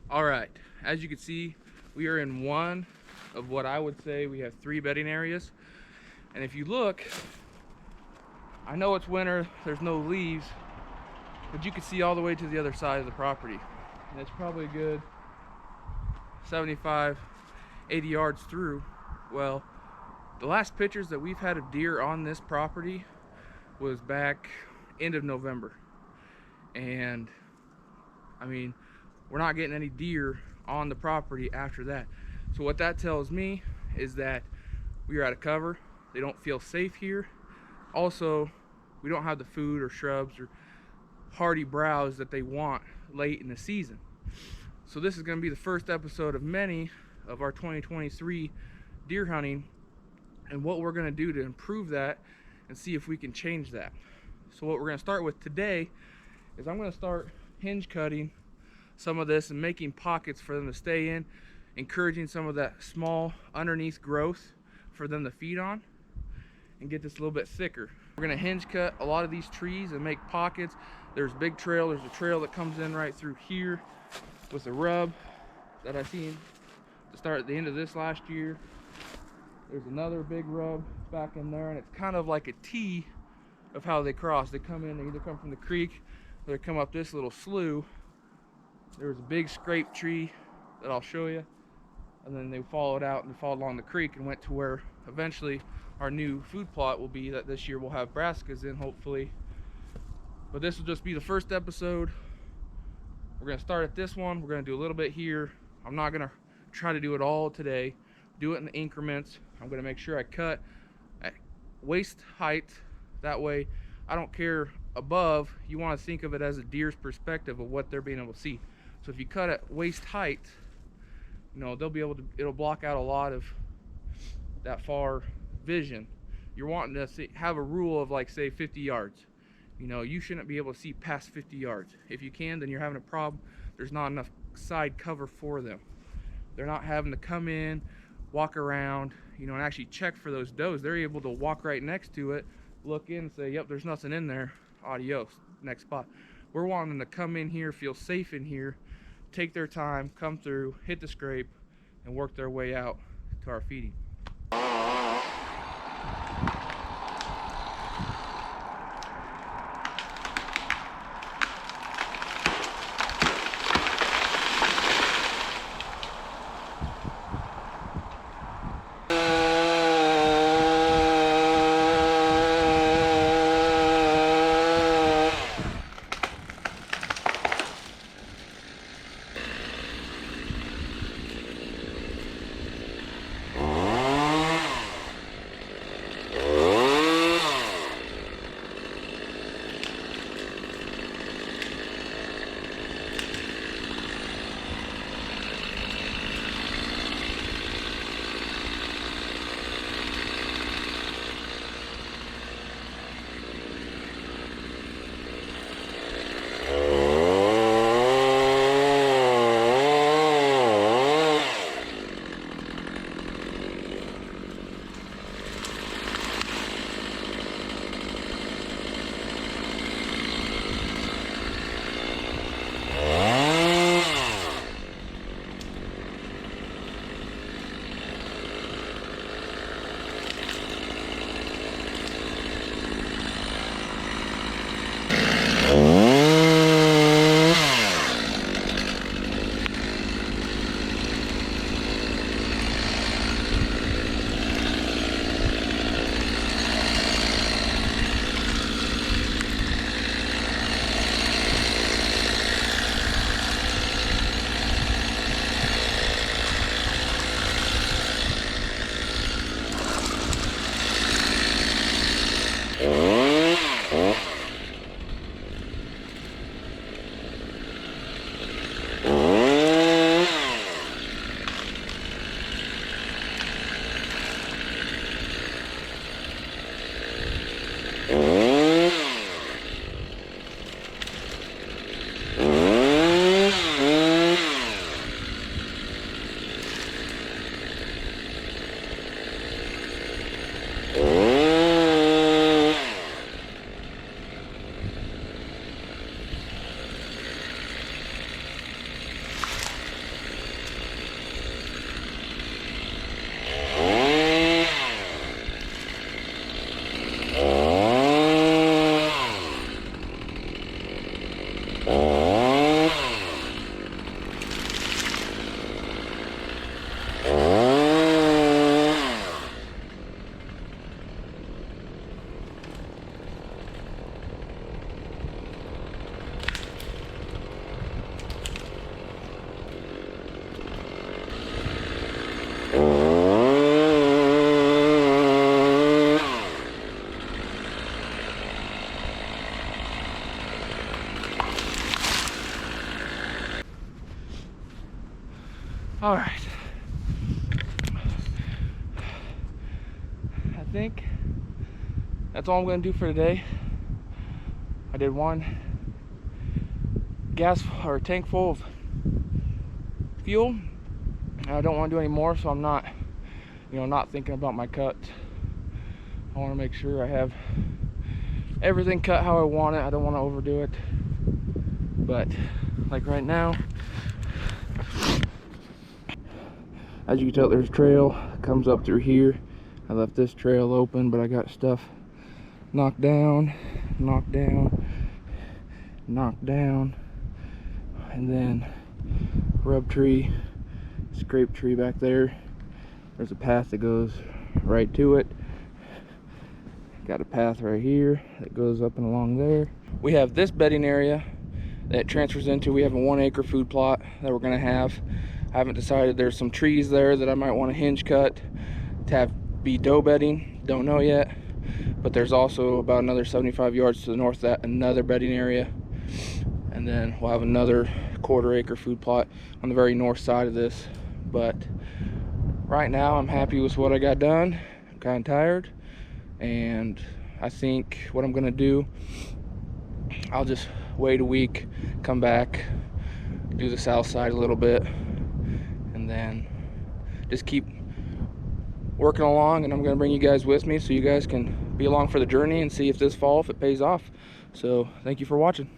All right, as you can see, we are in one of what I would say we have 3 bedding areas. And if you look, I know it's winter, there's no leaves, but you can see all the way to the other side of the property. And it's probably a good 75, 80 yards through. Well, the last pictures that we've had of deer on this property was back end of November. And I mean, we're not getting any deer on the property after that. So what that tells me is that we are out of cover. They don't feel safe here. Also, we don't have the food or shrubs or hardy browse that they want late in the season. So this is going to be the first episode of many of our 2023 deer hunting and what we're going to do to improve that and see if we can change that. So what we're going to start with today is I'm going to start hinge cutting some of this and making pockets for them to stay in, encouraging some of that small underneath growth for them to feed on and get this a little bit thicker. We're going to hinge cut a lot of these trees and make pockets. There's a big trail, there's a trail that comes in right through here with a rub that I seen to start at the end of this last year. There's another big rub back in there, and it's kind of like a T of how they cross. They come in, they either come from the creek or they come up this little slough. There was a big scrape tree that I'll show you, and then they followed out and followed along the creek and went to where eventually our new food plot will be, that this year we'll have brassicas in, hopefully. But this will just be the first episode. We're going to start at this one. We're going to do a little bit here. I'm not going to try to do it all today. Do it in increments. I'm going to make sure I cut at waist height. That way, I don't care above. You want to think of it as a deer's perspective of what they're being able to see. So if you cut at waist height, you know, they'll be able to, it'll block out a lot of that far vision. You're wanting to see, have a rule of, like, say 50 yards. You know, you shouldn't be able to see past 50 yards. If you can, then you're having a problem. There's not enough side cover for them. They're not having to come in, walk around, you know, and actually check for those does. They're able to walk right next to it, look in and say, yep, there's nothing in there, adios, next spot. We're wanting them to come in here, feel safe in here, take their time, come through, hit the scrape, and work their way out to our feeding. All right. I think that's all I'm gonna do for today. I did one gas or tank full of fuel. I don't want to do any more, so I'm not, not thinking about my cut. I want to make sure I have everything cut how I want it. I don't want to overdo it. But like right now, as you can tell, there's a trail that comes up through here. I left this trail open, but I got stuff knocked down, knocked down, knocked down, and then rub tree, scrape tree back there. There's a path that goes right to it. Got a path right here that goes up and along there. We have this bedding area that transfers into, we have a 1 acre food plot that we're gonna have. I haven't decided. There's some trees there that I might want to hinge cut to be doe bedding, don't know yet. But there's also about another 75 yards to the north of that, another bedding area. And then we'll have another 1/4 acre food plot on the very north side of this. But right now I'm happy with what I got done. I'm kind of tired, and I think what I'm gonna do, I'll just wait a week, come back, do the south side a little bit, and then just keep working along. And I'm gonna bring you guys with me so you guys can be along for the journey and see if this fall, if it pays off. So thank you for watching.